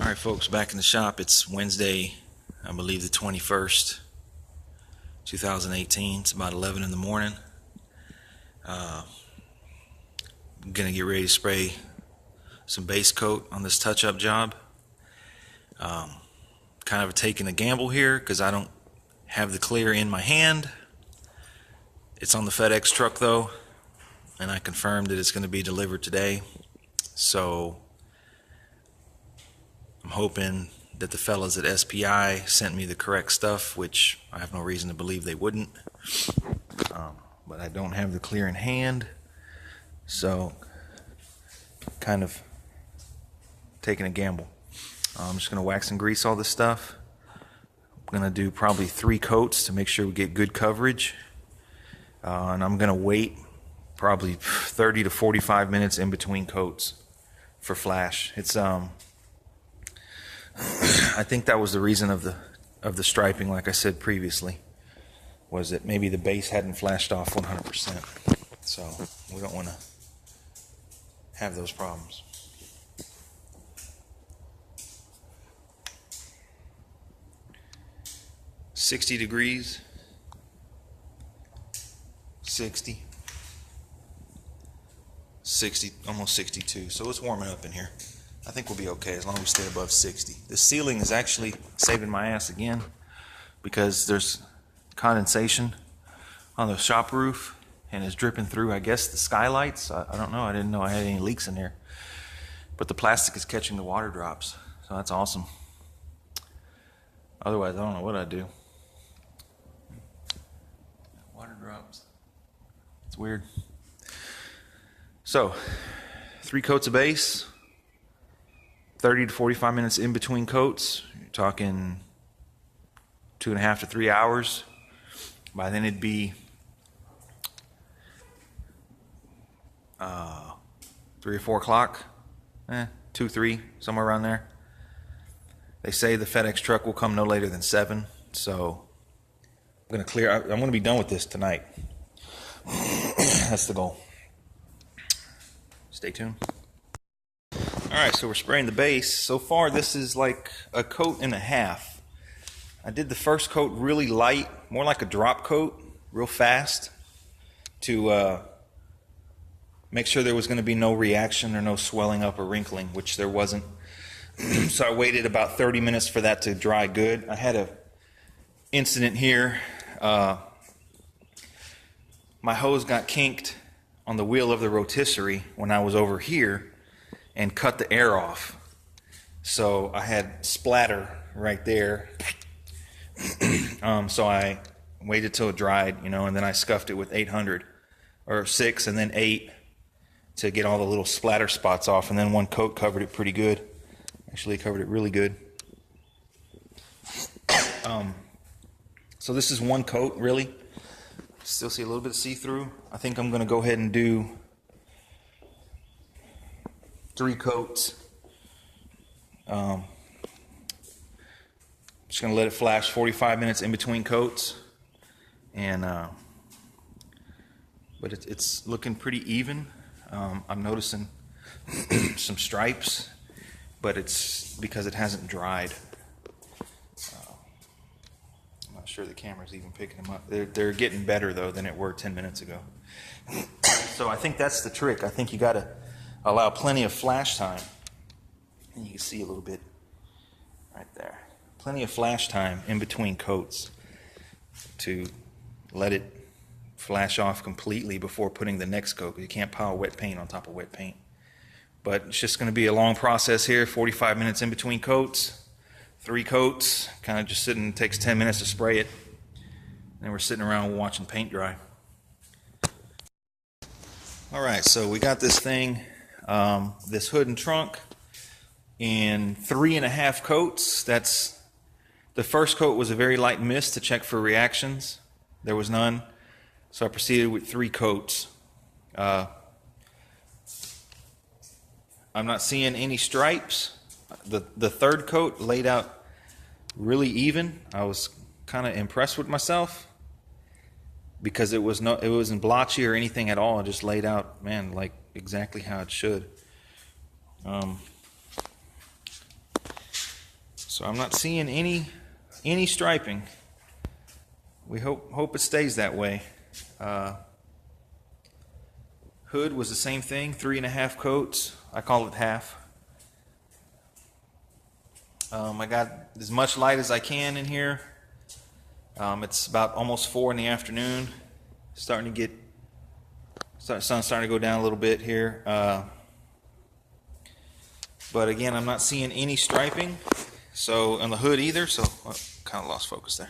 Alright folks, back in the shop. It's Wednesday, I believe the 21st, 2018. It's about 11 in the morning. I'm going to get ready to spray some base coat on this touch-up job. Kind of taking a gamble here because I don't have the clear in my hand. It's on the FedEx truck though, and I confirmed that it's going to be delivered today. So I'm hoping that the fellas at SPI sent me the correct stuff, which I have no reason to believe they wouldn't. But I don't have the clear in hand, so kind of taking a gamble. I'm just going to wax and grease all this stuff. I'm going to do probably 3 coats to make sure we get good coverage. And I'm going to wait probably 30 to 45 minutes in between coats for flash. It's I think that was the reason of the striping, like I said previously, was that maybe the base hadn't flashed off 100%. So we don't want to have those problems. $60 degrees, 60, almost 62. So it's warming up in here. I think we'll be okay as long as we stay above 60. The ceiling is actually saving my ass again because there's condensation on the shop roof and it's dripping through, I guess, the skylights. I don't know. I didn't know I had any leaks in there. But the plastic is catching the water drops, so that's awesome. Otherwise, I don't know what I'd do. Water drops. It's weird. So, 3 coats of base, 30 to 45 minutes in between coats. You're talking 2.5 to 3 hours. By then it'd be 3 or 4 o'clock. 2, 3, somewhere around there. They say the FedEx truck will come no later than 7. So I'm going to be done with this tonight. That's the goal. Stay tuned. Alright, so we're spraying the base. So far this is like a coat and a half. I did the first coat really light, more like a drop coat, real fast, to make sure there was going to be no reaction or no swelling up or wrinkling, which there wasn't. So I waited about 30 minutes for that to dry good. I had an incident here. My hose got kinked on the wheel of the rotisserie when I was over here and cut the air off. So I had splatter right there. So I waited till it dried, and then I scuffed it with 800 or 6 and then 8 to get all the little splatter spots off, and then one coat covered it pretty good. Actually, it covered it really good. So this is one coat, really. Still see a little bit of see-through. I think I'm going to go ahead and do 3 coats. Just going to let it flash 45 minutes in between coats. And but it's looking pretty even. I'm noticing some stripes, but it's because it hasn't dried. I'm not sure the camera's even picking them up. They're getting better though than it were 10 minutes ago. So I think that's the trick. I think you got to allow plenty of flash time. And you can see a little bit right there. Plenty of flash time in between coats to let it flash off completely before putting the next coat. You can't pile wet paint on top of wet paint. But it's just going to be a long process here. 45 minutes in between coats. 3 coats. Kind of just sitting. Takes 10 minutes to spray it. And we're sitting around watching paint dry. Alright, so we got this thing, this hood and trunk, in 3.5 coats. That's the first coat was a very light mist to check for reactions. There was none. So I proceeded with 3 coats. I'm not seeing any stripes. The third coat laid out really even. I was kind of impressed with myself because it wasn't blotchy or anything at all. It just laid out, man, like exactly how it should. So I'm not seeing any striping. We hope it stays that way. Hood was the same thing, 3.5 coats. I call it half. I got as much light as I can in here. It's about almost 4 in the afternoon. Sun's starting to go down a little bit here. But again, I'm not seeing any striping. So on the hood either. So kind of lost focus there.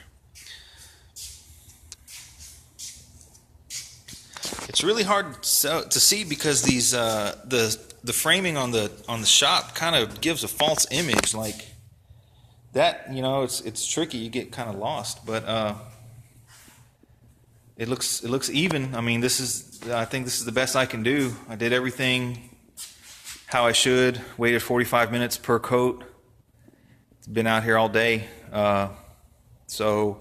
It's really hard to see because these the framing on the shop kind of gives a false image like that. You know, it's tricky. You get kind of lost, but it looks even. I mean, I think this is the best I can do. I did everything how I should. Waited 45 minutes per coat. It's been out here all day, so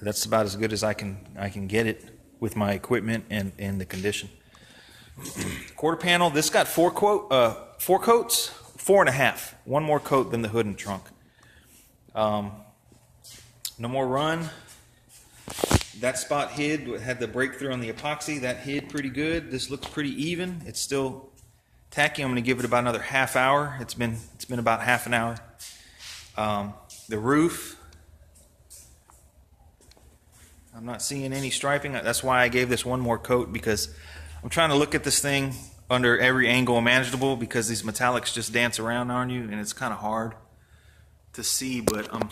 that's about as good as I can get it with my equipment and the condition. Quarter panel, this got 4 coats, 4.5. One more coat than the hood and trunk. No more run. That spot had the breakthrough on the epoxy. That hid pretty good. This looks pretty even. It's still tacky. I'm going to give it about another half hour. It's been about half an hour. The roof, I'm not seeing any striping. That's why I gave this one more coat, because I'm trying to look at this thing under every angle imaginable, because these metallics just dance around on you and it's kind of hard to see. But I'm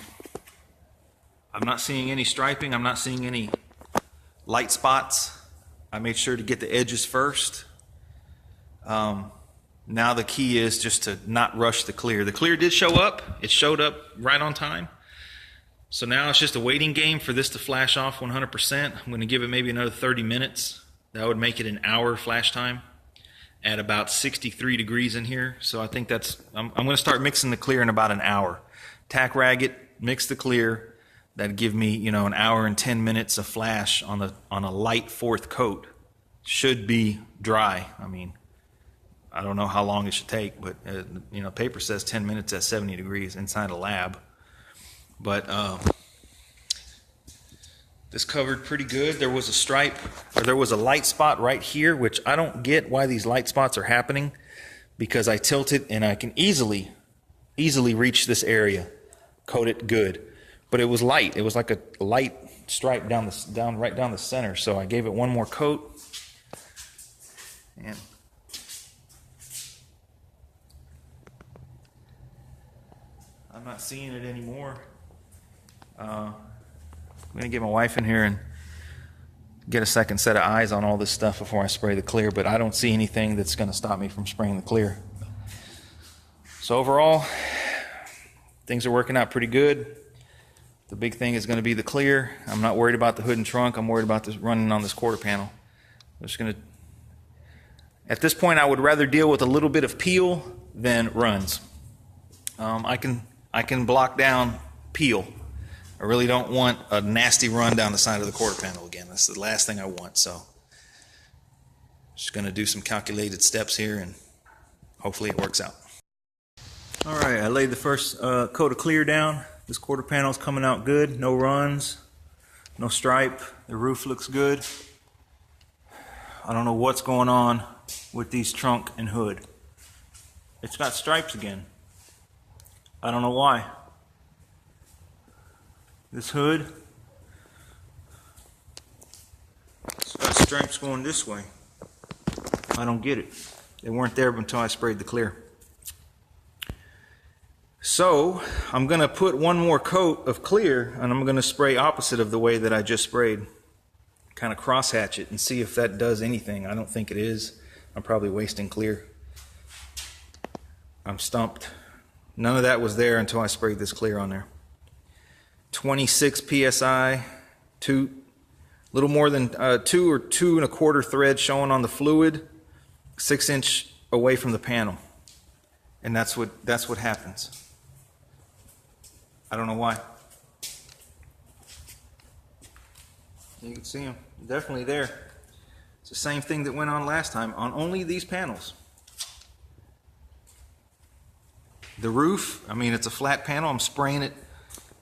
not seeing any striping. I'm not seeing any light spots. I made sure to get the edges first. Now the key is just to not rush the clear. The clear did show up. It showed up right on time. So now it's just a waiting game for this to flash off 100%. I'm going to give it maybe another 30 minutes. That would make it an hour flash time at about 63 degrees in here. So I think I'm going to start mixing the clear in about an hour. Tack rag it, mix the clear. That'd give me, an hour and 10 minutes of flash on a light 4th coat. Should be dry. I mean, I don't know how long it should take, but paper says 10 minutes at 70 degrees inside a lab. But this covered pretty good. There was a stripe, or there was a light spot right here, which I don't get why these light spots are happening, because I tilt it and I can easily reach this area, coat it good. But it was light. It was like a light stripe right down the center. So I gave it one more coat, and I'm not seeing it anymore. I'm going to get my wife in here and get a second set of eyes on all this stuff before I spray the clear, but I don't see anything that's going to stop me from spraying the clear. So overall, things are working out pretty good. The big thing is going to be the clear. I'm not worried about the hood and trunk. I'm worried about this running on this quarter panel. At this point, I would rather deal with a little bit of peel than runs. I can block down peel. I really don't want a nasty run down the side of the quarter panel again. That's the last thing I want. So just going to do some calculated steps here, and hopefully it works out. All right, I laid the first coat of clear down. This quarter panel is coming out good. No runs, no stripe. The roof looks good. I don't know what's going on with these trunk and hood. It's got stripes again. I don't know why. This hood, it's got stripes going this way. I don't get it. They weren't there until I sprayed the clear. So I'm going to put one more coat of clear, and I'm going to spray opposite of the way that I just sprayed. Kind of crosshatch it and see if that does anything. I don't think it is. I'm probably wasting clear. I'm stumped. None of that was there until I sprayed this clear on there. 26 psi, little more than 2 or 2 1/4 threads showing on the fluid, 6 inch away from the panel, and that's what happens. I don't know why. You can see them definitely there. It's the same thing that went on last time on only these panels. The roof, I mean, it's a flat panel. I'm spraying it.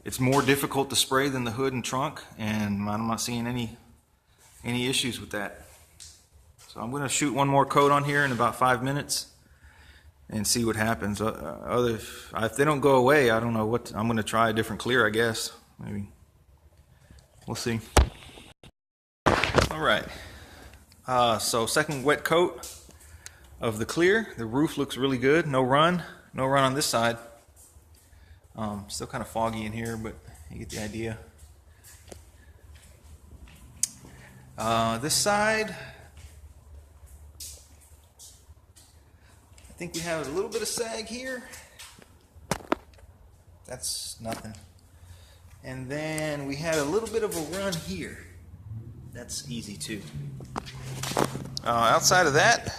It's more difficult to spray than the hood and trunk, and I'm not seeing any issues with that. So I'm going to shoot one more coat on here in about 5 minutes and see what happens. If they don't go away, I don't know what. I'm going to try a different clear, I guess. Maybe. We'll see. All right. So second wet coat of the clear. The roof looks really good. No run on this side. Still kind of foggy in here, but you get the idea. This side, I think we have a little bit of sag here. That's nothing. And then we had a little bit of a run here. That's easy too. Outside of that,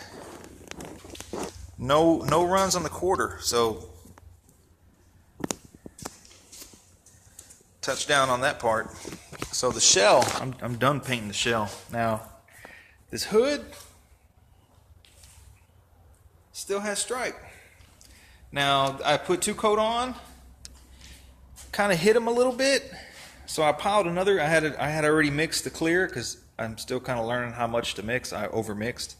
no runs on the quarter. So touch down on that part. So the shell, I'm done painting the shell. Now, this hood still has stripe. Now, I put 2 coat on, kind of hit them a little bit. So I piled another. I had already mixed the clear because I'm still kind of learning how much to mix. I overmixed.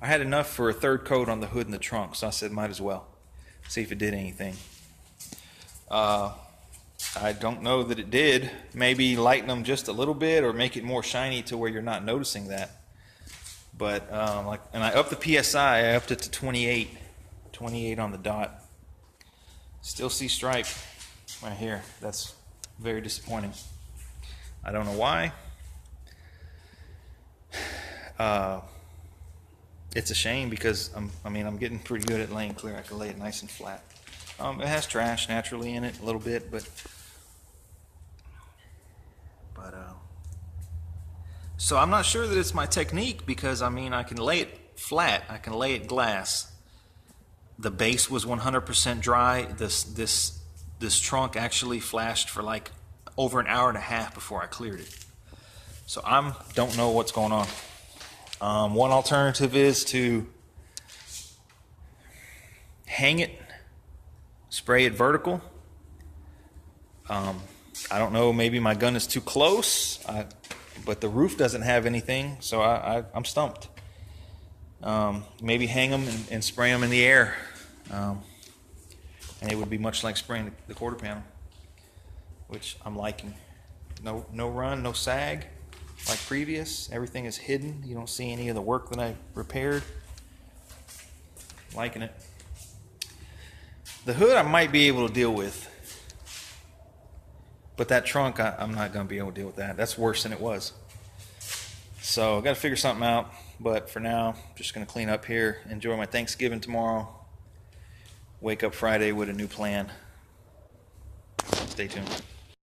I had enough for a 3rd coat on the hood and the trunk, so I said might as well see if it did anything. I don't know that it did. Maybe lighten them just a little bit or make it more shiny to where you're not noticing that. But and I upped the PSI. I upped it to 28 on the dot. Still see stripe right here. That's very disappointing. I don't know why. It's a shame because I'm getting pretty good at laying clear. I can lay it nice and flat. It has trash naturally in it a little bit, but so I'm not sure that it's my technique because I can lay it flat. I can lay it glass. The base was 100% dry. This trunk actually flashed for like over an hour and a half before I cleared it. So I don't know what's going on. One alternative is to hang it, spray it vertical. I don't know, maybe my gun is too close, but the roof doesn't have anything, so I'm stumped. Maybe hang them and spray them in the air. And it would be much like spraying the quarter panel, which I'm liking. No run, no sag like previous. Everything is hidden. You don't see any of the work that I repaired. Liking it. The hood I might be able to deal with, but that trunk I'm not going to be able to deal with that. That's worse than it was. So I've got to figure something out, but for now, I'm just going to clean up here, enjoy my Thanksgiving tomorrow, wake up Friday with a new plan. Stay tuned.